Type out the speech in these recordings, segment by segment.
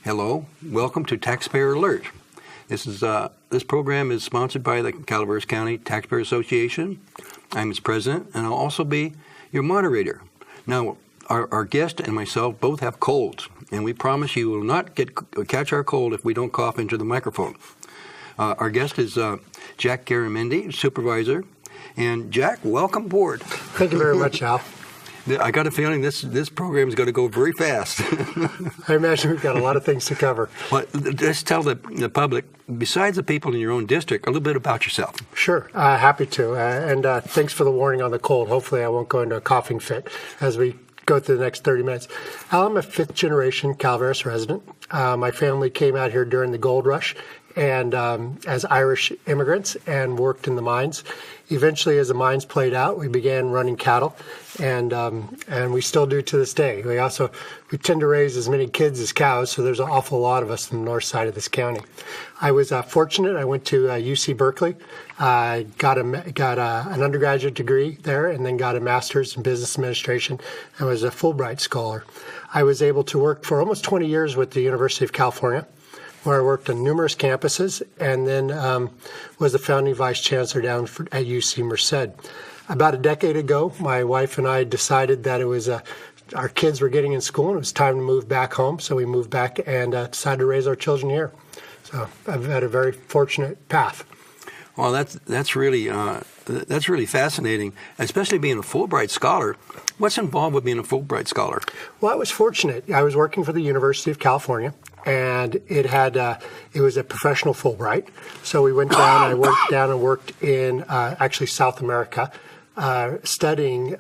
Hello, welcome to Taxpayer Alert. This program is sponsored by the Calaveras County Taxpayer Association. I'm its president, and I'll also be your moderator. Now, our guest and myself both have colds, and we promise you will not catch our cold if we don't cough into the microphone. Our guest is Jack Garamendi, Supervisor. And Jack, welcome aboard. Thank you very much, Al. I got a feeling this program is going to go very fast. I imagine we've got a lot of things to cover. Well, just tell the public, besides the people in your own district, a little bit about yourself. Sure, happy to. And thanks for the warning on the cold. Hopefully I won't go into a coughing fit as we go through the next 30 minutes. I'm a fifth-generation Calaveras resident. My family came out here during the gold rush and as Irish immigrants and worked in the mines. Eventually, as the mines played out, we began running cattle, and we still do to this day. We tend to raise as many kids as cows, so there's an awful lot of us on the north side of this county. I was fortunate. I went to UC Berkeley, got an undergraduate degree there, and then got a master's in business administration, and was a Fulbright scholar. I was able to work for almost 20 years with the University of California, where I worked on numerous campuses, and then was the founding vice chancellor down at UC Merced. About a decade ago, my wife and I decided that it was our kids were getting in school and it was time to move back home, so we moved back and decided to raise our children here. So I've had a very fortunate path. Well, that's really fascinating, especially being a Fulbright scholar. What's involved with being a Fulbright scholar? Well, I was fortunate. I was working for the University of California, and it was a professional Fulbright. So we went down. I worked in actually South America, studying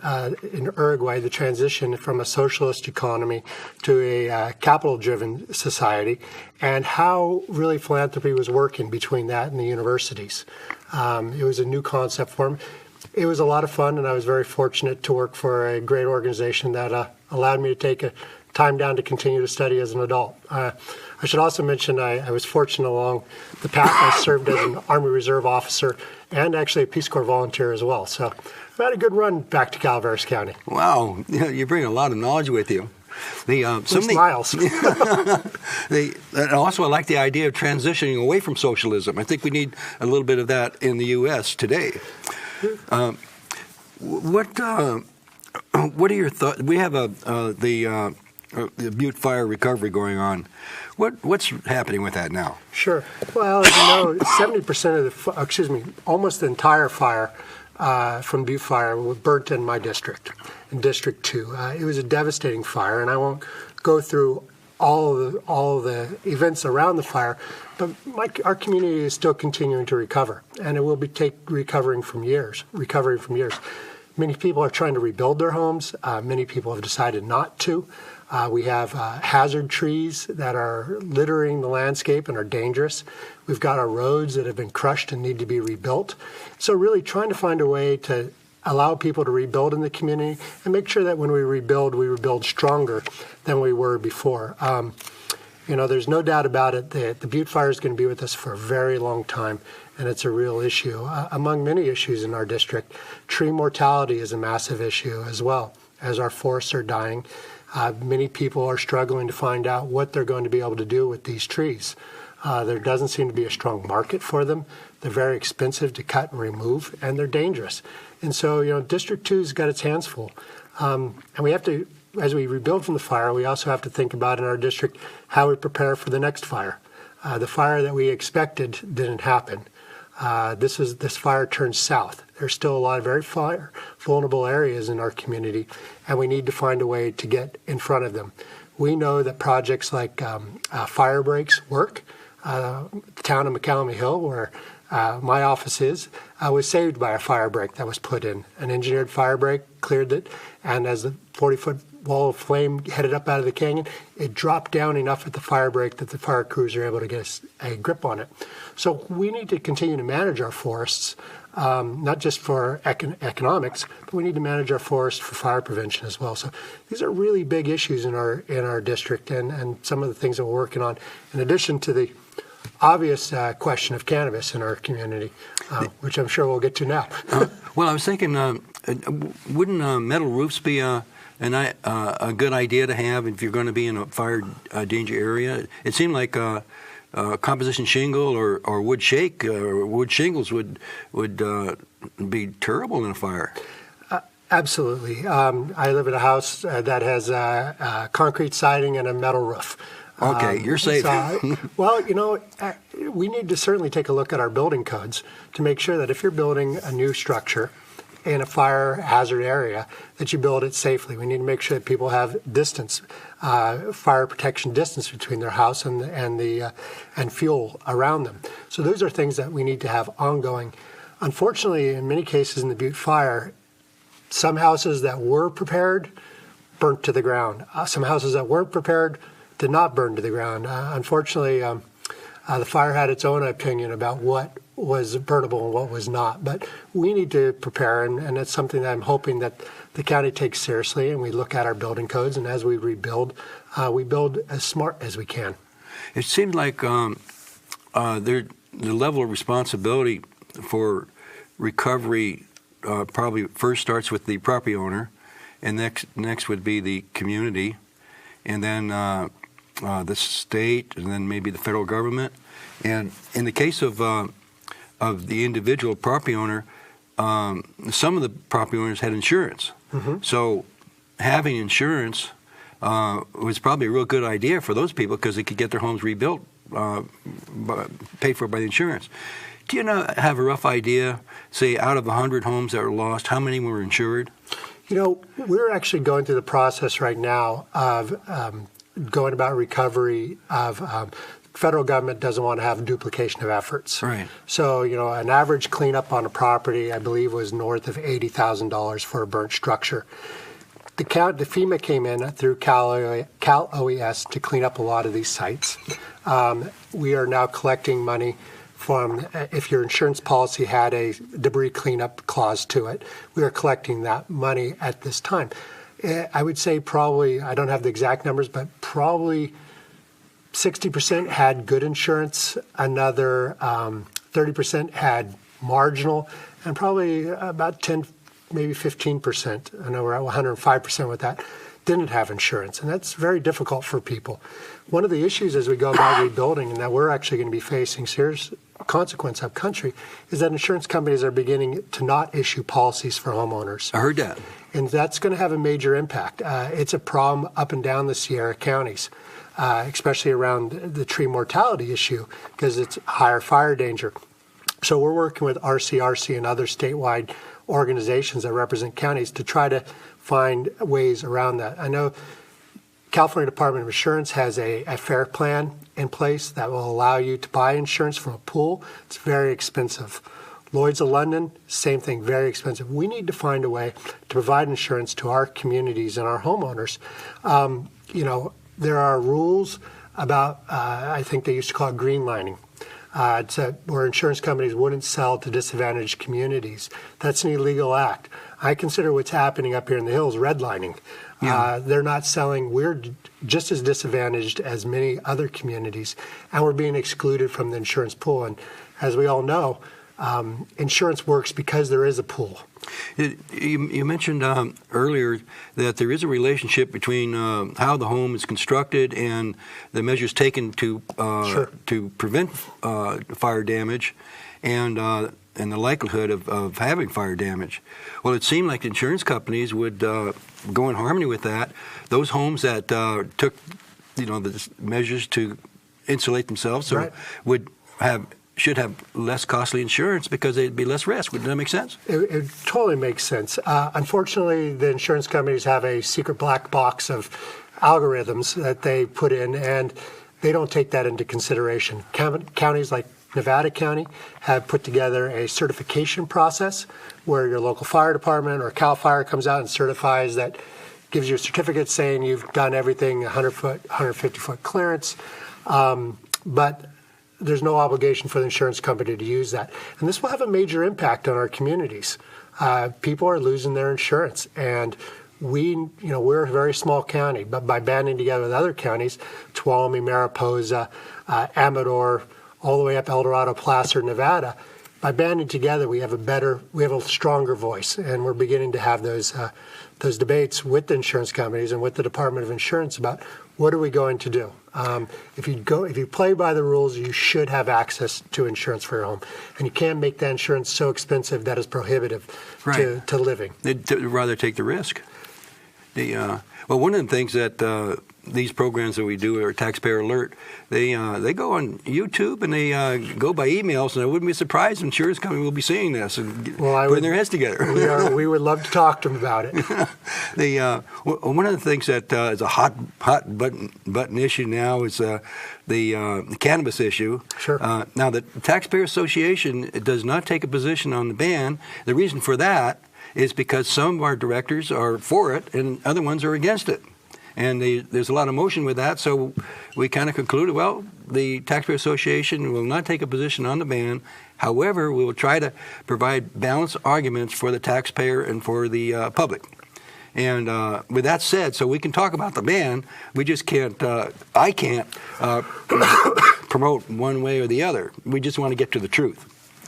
in Uruguay the transition from a socialist economy to a capital-driven society, and how really philanthropy was working between that and the universities. It was a new concept for me. It was a lot of fun, and I was very fortunate to work for a great organization that allowed me to take a time down to continue to study as an adult. I should also mention I was fortunate along the path. I served as an Army Reserve officer and actually a Peace Corps volunteer as well. So I've had a good run back to Calaveras County. Wow, you bring a lot of knowledge with you. Miles. And also, I like the idea of transitioning away from socialism. I think we need a little bit of that in the U.S. today. What are your thoughts? We have the Butte fire recovery going on. What's happening with that now? Sure. Well, as you know, 70% of almost the entire fire from Butte fire was burnt in my district, in District 2. It was a devastating fire, and I won't go through all of the events around the fire, but our community is still continuing to recover, and it will be recovering from years. Many people are trying to rebuild their homes. Many people have decided not to. We have hazard trees that are littering the landscape and are dangerous. We've got our roads that have been crushed and need to be rebuilt. So really trying to find a way to allow people to rebuild in the community and make sure that when we rebuild stronger than we were before. There's no doubt about it that the Butte fire is going to be with us for a very long time, and it's a real issue. Among many issues in our district, tree mortality is a massive issue as well. As our forests are dying, many people are struggling to find out what they're going to be able to do with these trees. There doesn't seem to be a strong market for them. They're very expensive to cut and remove, and they're dangerous. And so, District 2's got its hands full. And we have to, as we rebuild from the fire, we also have to think about in our district how we prepare for the next fire. The fire that we expected didn't happen. This fire turned south. There's still a lot of very vulnerable areas in our community, and we need to find a way to get in front of them. We know that projects like fire breaks work. The town of McCallum Hill, where my office was saved by a fire break that was put in. An engineered fire break cleared it, and as the 40-foot wall of flame headed up out of the canyon, it dropped down enough at the fire break that the fire crews are able to get a grip on it. So we need to continue to manage our forests, not just for economics, but we need to manage our forests for fire prevention as well. So these are really big issues in our district, and some of the things that we're working on, in addition to the obvious question of cannabis in our community, which I'm sure we'll get to now. Well, I was thinking, wouldn't metal roofs be and a good idea to have if you're going to be in a fire danger area. It seemed like composition shingle or wood shake or wood shingles would be terrible in a fire. Absolutely. I live in a house that has concrete siding and a metal roof. Okay, you're safe. Well, we need to certainly take a look at our building codes to make sure that if you're building a new structure in a fire hazard area, that you build it safely. We need to make sure that people have distance, fire protection distance between their house and fuel around them. So those are things that we need to have ongoing. Unfortunately, in many cases in the Butte fire, some houses that were prepared burnt to the ground. Some houses that weren't prepared did not burn to the ground. Unfortunately, the fire had its own opinion about what was burnable and what was not. But we need to prepare, and it's something that I'm hoping that the county takes seriously, and we look at our building codes, and as we rebuild, we build as smart as we can. It seemed like the level of responsibility for recovery probably first starts with the property owner, and next would be the community, and then the state, and then maybe the federal government. And in the case of the individual property owner, some of the property owners had insurance. Mm-hmm. So having insurance was probably a real good idea for those people because they could get their homes rebuilt, paid for by the insurance. Do you have a rough idea, say, out of 100 homes that were lost, how many were insured? We're actually going through the process right now of going about recovery of federal government doesn't want to have duplication of efforts. Right. So, an average cleanup on a property, I believe, was north of $80,000 for a burnt structure. The FEMA came in through Cal OES to clean up a lot of these sites. We are now collecting money from, if your insurance policy had a debris cleanup clause to it, we are collecting that money at this time. I would say probably, I don't have the exact numbers, but probably 60% had good insurance, another 30% had marginal, and probably about 10, maybe 15%, I know we're at 105% with that, didn't have insurance. And that's very difficult for people. One of the issues as we go about rebuilding, and that we're actually going to be facing serious consequence up country, is that insurance companies are beginning to not issue policies for homeowners. I heard that. And that's going to have a major impact. It's a problem up and down the Sierra counties, especially around the tree mortality issue, because it's higher fire danger. So we're working with RCRC and other statewide organizations that represent counties to try to find ways around that. I know California Department of Insurance has a FAIR plan in place that will allow you to buy insurance from a pool. It's very expensive. Lloyd's of London, same thing, very expensive. We need to find a way to provide insurance to our communities and our homeowners. There are rules about, I think they used to call it greenlining, where insurance companies wouldn't sell to disadvantaged communities. That's an illegal act. I consider what's happening up here in the hills redlining. Yeah. They're not selling. We're just as disadvantaged as many other communities, and we're being excluded from the insurance pool. And as we all know, insurance works because there is a pool. You mentioned earlier that there is a relationship between how the home is constructed and the measures taken to Sure. to prevent fire damage, and the likelihood of having fire damage. Well, it seemed like insurance companies would go in harmony with that. Those homes that took the measures to insulate themselves Right. should have less costly insurance because they'd be less risk. Would that make sense? It totally makes sense. Unfortunately, the insurance companies have a secret black box of algorithms that they put in, and they don't take that into consideration. Counties like Nevada County have put together a certification process where your local fire department or CAL FIRE comes out and certifies that, gives you a certificate saying you've done everything 100-foot, 150-foot clearance, but there's no obligation for the insurance company to use that. And this will have a major impact on our communities. People are losing their insurance, and we're a very small county, but by banding together with other counties, Tuolumne, Mariposa, Amador, all the way up El Dorado, Placer, Nevada, by banding together, we have a stronger voice, and we're beginning to have those debates with the insurance companies and with the Department of Insurance about what are we going to do. If you play by the rules, you should have access to insurance for your home, and you can't make that insurance so expensive that it's prohibitive to living. They'd rather take the risk. Well, one of the things that these programs that we do are Taxpayer Alert. They go on YouTube and they go by emails, and I wouldn't be surprised if insurance company will be seeing this and putting their heads together. We would love to talk to them about it. One of the things that is a hot button issue now is the cannabis issue. Sure. Now, the Taxpayer Association does not take a position on the ban. The reason for that is because some of our directors are for it and other ones are against it. And there's a lot of motion with that, so we kind of concluded, well, the Taxpayer Association will not take a position on the ban. However, we will try to provide balanced arguments for the taxpayer and for the public. And with that said, so we can talk about the ban, we just can't, I can't promote one way or the other. We just want to get to the truth.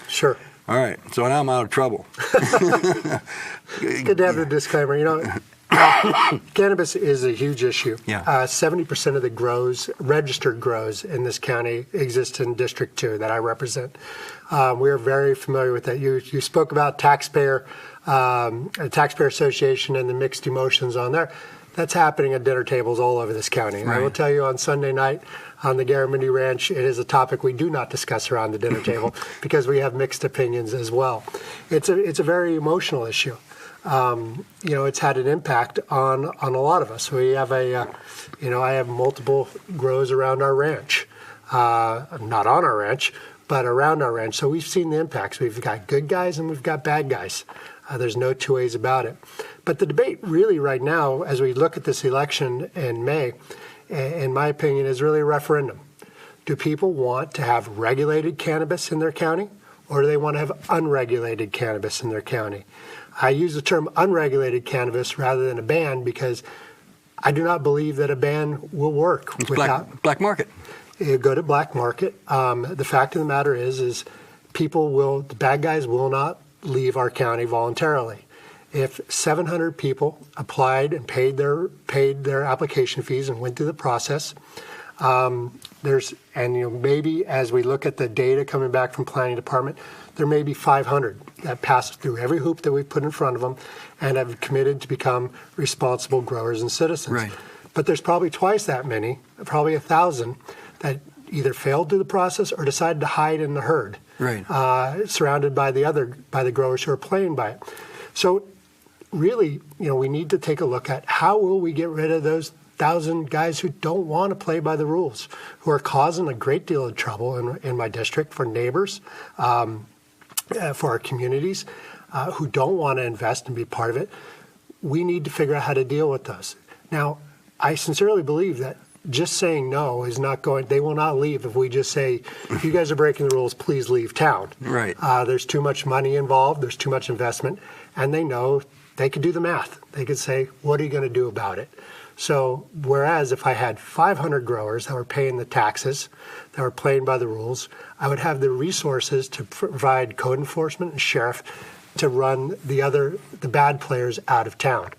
Sure. All right, so now I'm out of trouble. It's good to have the disclaimer. Cannabis is a huge issue. Yeah. 70% of the registered grows in this county exist in District 2 that I represent. We are very familiar with that. You spoke about Taxpayer Association and the mixed emotions on there. That's happening at dinner tables all over this county. Right. I will tell you on Sunday night on the Garamendi Ranch, it is a topic we do not discuss around the dinner table because we have mixed opinions as well. It's a very emotional issue. It's had an impact on a lot of us. We have I have multiple grows around our ranch, not on our ranch, but around our ranch. So we've seen the impacts. We've got good guys and we've got bad guys. There's no two ways about it. But the debate really right now, as we look at this election in May, in my opinion, is really a referendum. Do people want to have regulated cannabis in their county, or do they want to have unregulated cannabis in their county? I use the term unregulated cannabis rather than a ban because I do not believe that a ban will work. It's black market. You go to black market. The fact of the matter is the bad guys will not leave our county voluntarily. If 700 people applied and paid their application fees and went through the process, maybe as we look at the data coming back from Planning Department, there may be 500 that passed through every hoop that we put in front of them and have committed to become responsible growers and citizens. Right. But there's probably twice that many, probably 1,000, that either failed through the process or decided to hide in the herd, right. Surrounded by the growers who are playing by it. So really, we need to take a look at how will we get rid of those 1,000 guys who don't want to play by the rules, who are causing a great deal of trouble in my district for neighbors, for our communities, who don't want to invest and be part of it. We need to figure out how to deal with those. Now, I sincerely believe that just saying no is not going, they will not leave if we just say, if you guys are breaking the rules, please leave town. Right. There's too much money involved, there's too much investment, and they know they could do the math. They could say, what are you going to do about it? So whereas if I had 500 growers that were paying the taxes, that were playing by the rules, I would have the resources to provide code enforcement and sheriff to run the bad players out of town.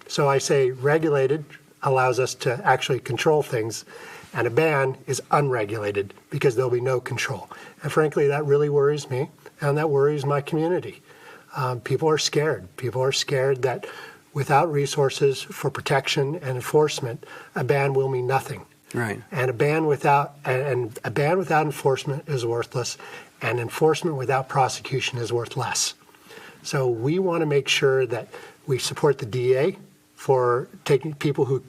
So I say regulated allows us to actually control things, and a ban is unregulated because there'll be no control. And frankly, that really worries me, and that worries my community. People are scared. People are scared that without resources for protection and enforcement, a ban will mean nothing. Right. And a ban without enforcement is worthless, and enforcement without prosecution is worth less. So we want to make sure that we support the DA for taking people who are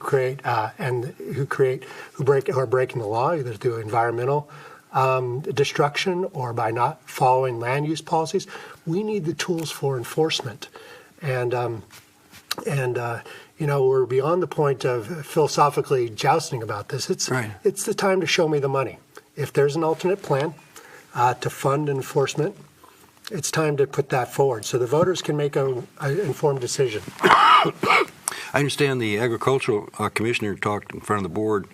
breaking the law, either through environmental destruction or by not following land use policies. We need the tools for enforcement, and we're beyond the point of philosophically jousting about this. It's the time to show me the money. If there's an alternate plan to fund enforcement, it's time to put that forward so the voters can make an informed decision. I understand the agricultural commissioner talked in front of the board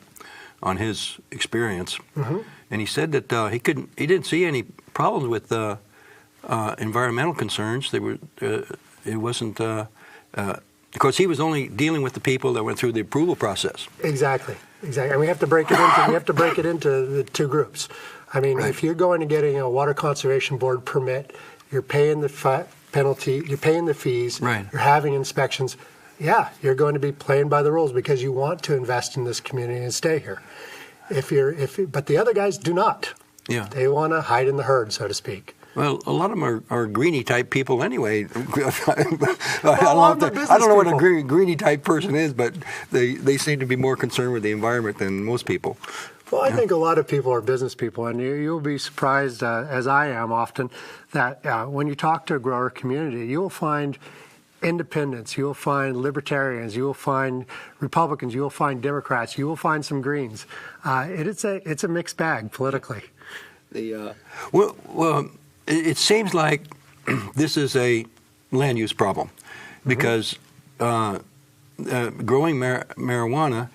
on his experience, and he said that he didn't see any problems with environmental concerns. It wasn't because he was only dealing with the people that went through the approval process. Exactly. And we have to break it into the two groups. I mean, if you're going to getting a Water Conservation Board permit, you're paying the penalty, you're paying the fees, right. You're having inspections. Yeah, you're going to be playing by the rules because you want to invest in this community and stay here. But the other guys do not. Yeah. They want to hide in the herd, so to speak. Well, a lot of them are greenie type people anyway. I don't know what a greenie type person is, but they seem to be more concerned with the environment than most people. Well, I think a lot of people are business people, and you'll be surprised, as I am often, that when you talk to a grower community, you'll find independents, you'll find libertarians, you'll find Republicans, you'll find Democrats, you will find some Greens. It's a mixed bag politically. It seems like this is a land use problem because growing marijuana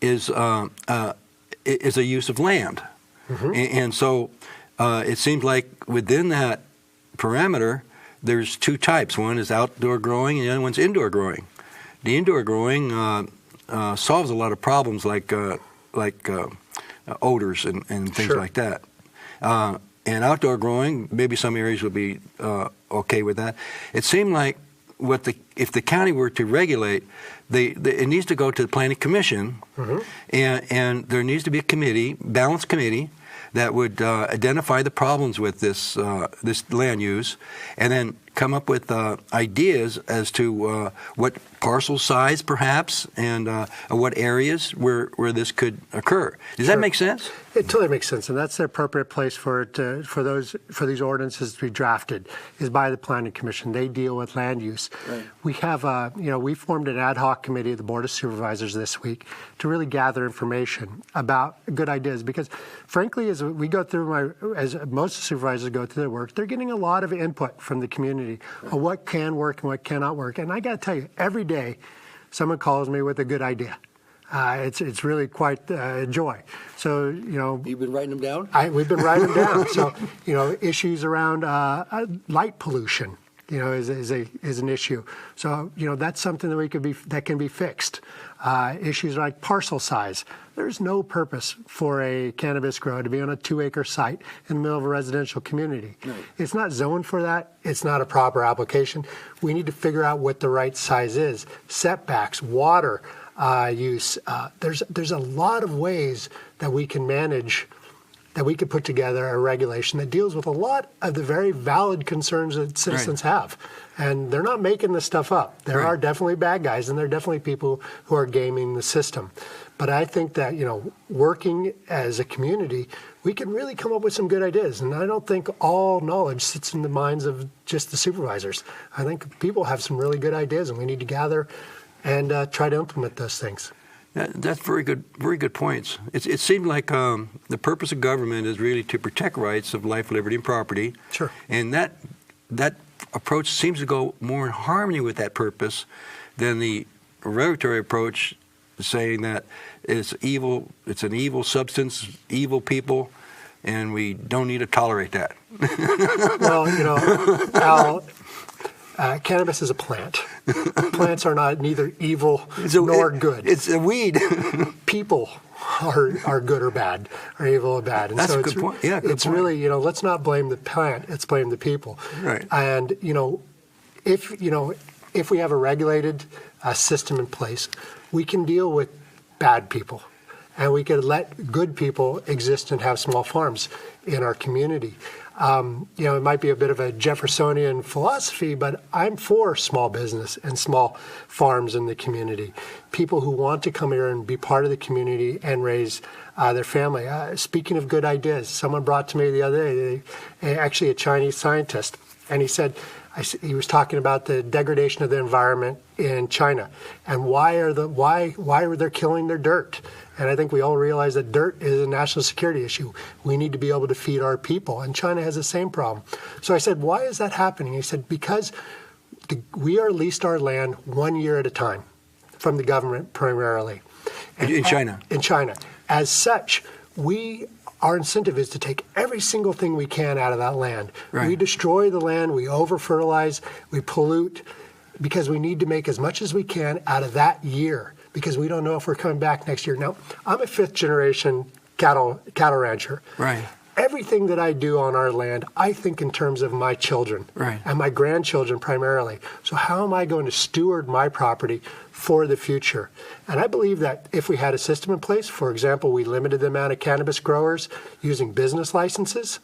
is a use of land. And so it seems like within that parameter, there's two types. One is outdoor growing and the other one's indoor growing. The indoor growing solves a lot of problems like odors and things like that. And outdoor growing, maybe some areas will be okay with that. It seemed like if the county were to regulate, it needs to go to the Planning Commission, and there needs to be a balanced committee, that would identify the problems with this land use, and then come up with ideas as to what parcel size, perhaps, and what areas where this could occur. Does that make sense? It totally makes sense, and that's the appropriate place for it for these ordinances to be drafted is by the Planning Commission. They deal with land use. Right. We have we formed an ad hoc committee of the Board of Supervisors this week to really gather information about good ideas, because frankly, as we go through as most supervisors go through their work, they're getting a lot of input from the community on what can work and what cannot work. And I got to tell you, every day someone calls me with a good idea. It's really quite a joy. So, You've been writing them down? We've been writing them down. So, issues around light pollution, is an issue. So, that's something that can be fixed. Issues like parcel size. There's no purpose for a cannabis grower to be on a 2-acre site in the middle of a residential community. Right. It's not zoned for that. It's not a proper application. We need to figure out what the right size is. Setbacks, water use. There's a lot of ways that we can manage, that we could put together a regulation that deals with a lot of the very valid concerns that citizens have. And they're not making this stuff up. There are definitely bad guys, and there are definitely people who are gaming the system. But I think that, working as a community, we can really come up with some good ideas. And I don't think all knowledge sits in the minds of just the supervisors. I think people have some really good ideas, and we need to gather and try to implement those things. That's very good points. It seemed like the purpose of government is really to protect rights of life, liberty, and property. Sure. And that approach seems to go more in harmony with that purpose than the regulatory approach, saying that it's evil, it's an evil substance, evil people, and we don't need to tolerate that. Well, Al, cannabis is a plant. Plants are neither evil nor good. It's a weed. People are good or bad, or evil or bad. And that's so a good point. Yeah, good it's point. Really, let's not blame the plant. Let's blame the people. Right. And if we have a regulated system in place, we can deal with bad people, and we can let good people exist and have small farms in our community. It might be a bit of a Jeffersonian philosophy, but I'm for small business and small farms in the community. People who want to come here and be part of the community and raise their family. Speaking of good ideas, someone brought to me the other day, actually a Chinese scientist, and he said, he was talking about the degradation of the environment in China and why are they killing their dirt. And I think we all realize that dirt is a national security issue. We need to be able to feed our people, and China has the same problem. So I said, why is that happening? He said, because we are leased our land 1 year at a time from the government primarily. In China? In China. As such, our incentive is to take every single thing we can out of that land. Right. We destroy the land, we over-fertilize, we pollute, because we need to make as much as we can out of that year, because we don't know if we're coming back next year. Now, I'm a fifth-generation cattle rancher. Right. Everything that I do on our land, I think in terms of my children and my grandchildren primarily. So how am I going to steward my property for the future? And I believe that if we had a system in place, for example, we limited the amount of cannabis growers using business licenses,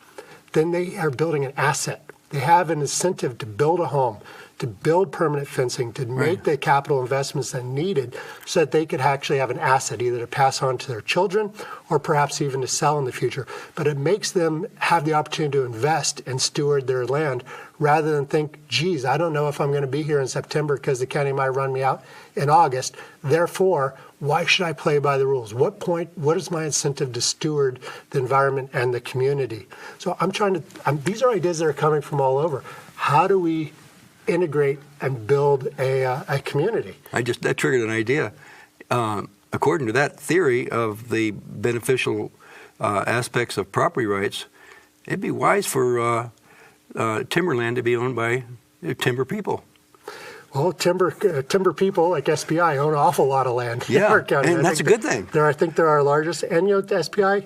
then they are building an asset. They have an incentive to build a home, to build permanent fencing, to make the capital investments that are needed so that they could actually have an asset, either to pass on to their children or perhaps even to sell in the future. But it makes them have the opportunity to invest and steward their land rather than think, geez, I don't know if I'm going to be here in September because the county might run me out in August. Therefore, why should I play by the rules? What is my incentive to steward the environment and the community? So these are ideas that are coming from all over. How do we integrate and build a community? That triggered an idea. According to that theory of the beneficial aspects of property rights, it'd be wise for timberland to be owned by timber people. Well, timber people like SPI own an awful lot of land in our county. And that's a good thing. I think they're our largest. And SPI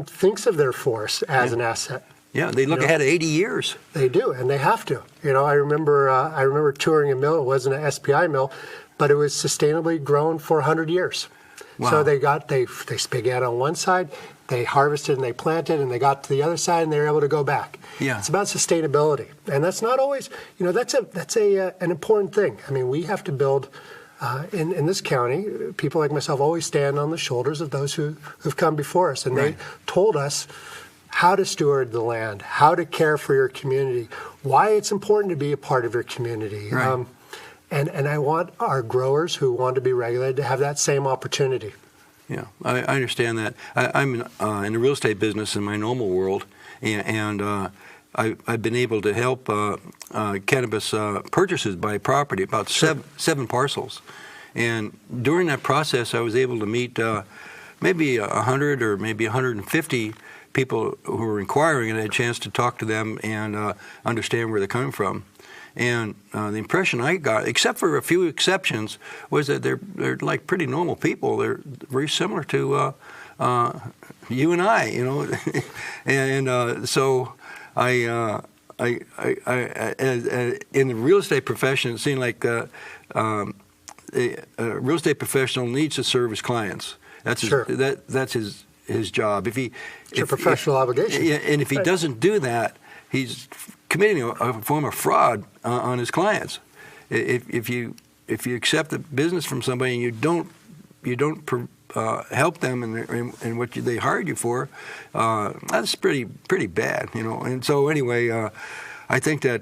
thinks of their forest as an asset. Yeah, they look ahead 80 years. They do, and they have to. I remember touring a mill. It wasn't an SPI mill, but it was sustainably grown for 100 years. Wow. So they began on one side, they harvested and they planted, and they got to the other side, and they were able to go back. Yeah. It's about sustainability, and that's not always. That's an important thing. I mean, we have to build. In this county, people like myself always stand on the shoulders of those who've come before us, and they told us how to steward the land, how to care for your community, why it's important to be a part of your community. Right. And I want our growers who want to be regulated to have that same opportunity. Yeah, I understand that. I'm in the real estate business in my normal world, and I've been able to help cannabis purchases by property, about seven parcels. And during that process, I was able to meet maybe 100 or maybe 150 people who were inquiring, and I had a chance to talk to them and understand where they're coming from. And the impression I got, except for a few exceptions, was that they're like pretty normal people. They're very similar to you and I, and so I in the real estate profession, it seemed like a real estate professional needs to serve his clients. That's his job. It's a professional obligation. Yeah, and if he doesn't do that, he's committing a form of fraud on his clients. If you accept the business from somebody and you don't help them in what they hired you for, that's pretty bad, And so anyway, I think that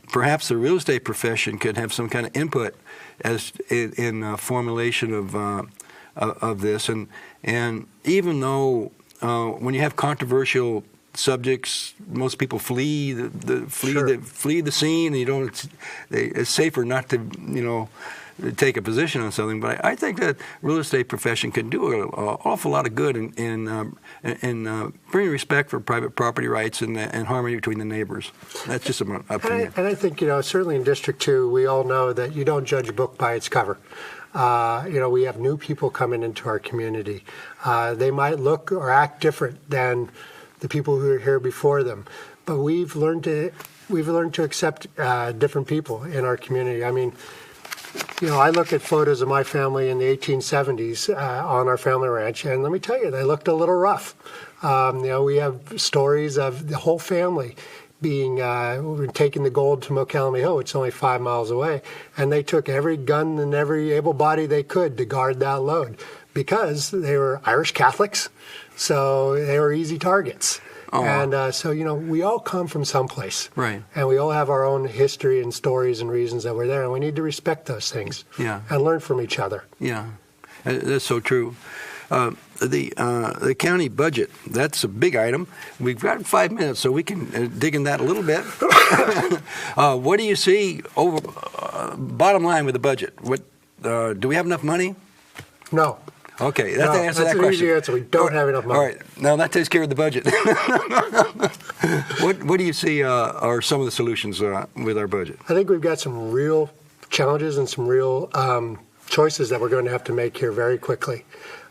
perhaps the real estate profession could have some kind of input as in formulation of this, and even though when you have controversial subjects, most people flee the scene. It's safer not to take a position on something. But I think that real estate profession can do an awful lot of good in bringing respect for private property rights and harmony between the neighbors. That's just an opinion. And I think certainly in District 2, we all know that you don't judge a book by its cover. We have new people coming into our community. They might look or act different than the people who were here before them, but we've learned to accept different people in our community. I mean, I look at photos of my family in the 1870s on our family ranch, and let me tell you, they looked a little rough. We have stories of the whole family taking the gold to Mokelumne Hill. It's only 5 miles away, and they took every gun and every able body they could to guard that load because they were Irish Catholics, so they were easy targets. Oh. And so we all come from someplace, right? And we all have our own history and stories and reasons that we're there, and we need to respect those things, and learn from each other. Yeah, that's so true. The county budget, that's a big item. We've got 5 minutes, so we can dig in that a little bit. What do you see bottom line with the budget? Do we have enough money? No. Okay, that's the answer to that an question. easy answer. We don't have enough money. All right, now that takes care of the budget. What do you see are some of the solutions with our budget? I think we've got some real challenges and some real choices that we're going to have to make here very quickly.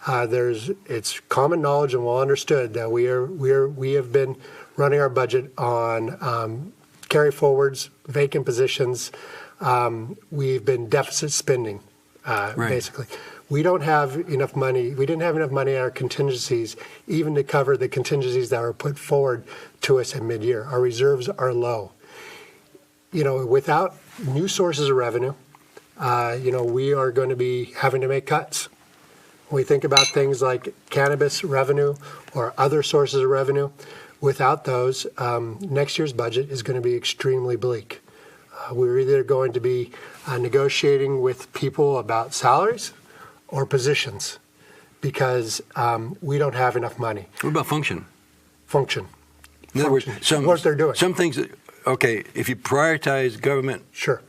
It's common knowledge and well understood that we have been running our budget on carry forwards, vacant positions. We've been deficit spending, basically. We don't have enough money. We didn't have enough money in our contingencies, even to cover the contingencies that were put forward to us at mid-year. Our reserves are low. Without new sources of revenue, we are going to be having to make cuts. When we think about things like cannabis revenue or other sources of revenue, without those, next year's budget is going to be extremely bleak. We're either going to be negotiating with people about salaries or positions because we don't have enough money. What about function? Function. In other words, what they're doing. Some things that, if you prioritize government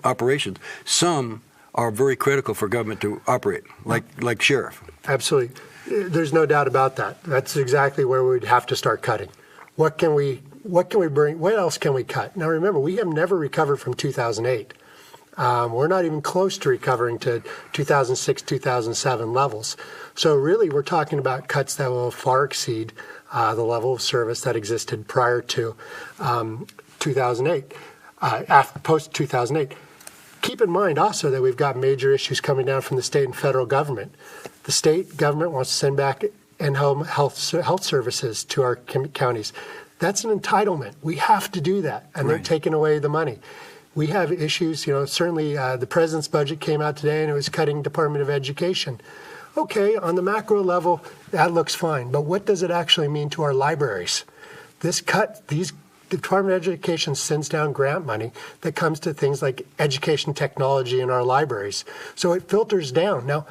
operations, some are very critical for government to operate, like sheriff. Absolutely. There's no doubt about that. That's exactly where we'd have to start cutting. What can we bring? What else can we cut? Now, remember, we have never recovered from 2008. We're not even close to recovering to 2006, 2007 levels. So really, we're talking about cuts that will far exceed the level of service that existed prior to 2008, post-2008. Keep in mind also that we've got major issues coming down from the state and federal government. The state government wants to send back in-home health services to our counties. That's an entitlement. We have to do that, and they're taking away the money. We have issues, certainly the president's budget came out today and it was cutting Department of Education. Okay, on the macro level, that looks fine, but what does it actually mean to our libraries? The Department of Education sends down grant money that comes to things like education technology in our libraries. So it filters down. Now,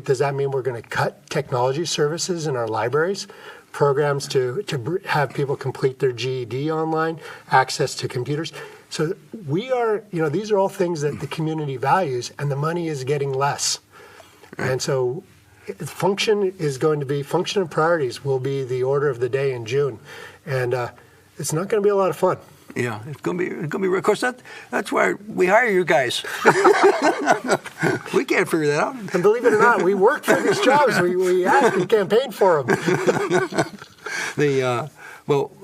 does that mean we're going to cut technology services in our libraries? Programs to have people complete their GED online, access to computers. So we are, these are all things that the community values, and the money is getting less. And so function and priorities will be the order of the day in June. And it's not going to be a lot of fun. Yeah, it's going to be. Of course, that's why we hire you guys. We can't figure that out. And believe it or not, we work for these jobs. We ask and campaign for them.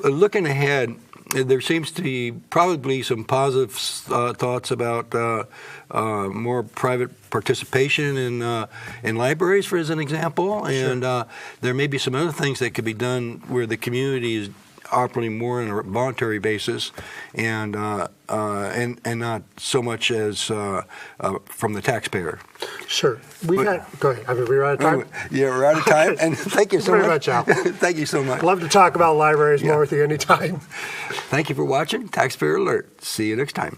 Looking ahead, there seems to be probably some positive thoughts about more private participation in libraries, for as an example, and there may be some other things that could be done where the community is operating more on a voluntary basis, and not so much as from the taxpayer. Sure. Go ahead. We're out of time? Yeah, we're out of time. And thank you so Very much. Al. Thank you so much. Love to talk about libraries more with you anytime. Thank you for watching Taxpayer Alert. See you next time.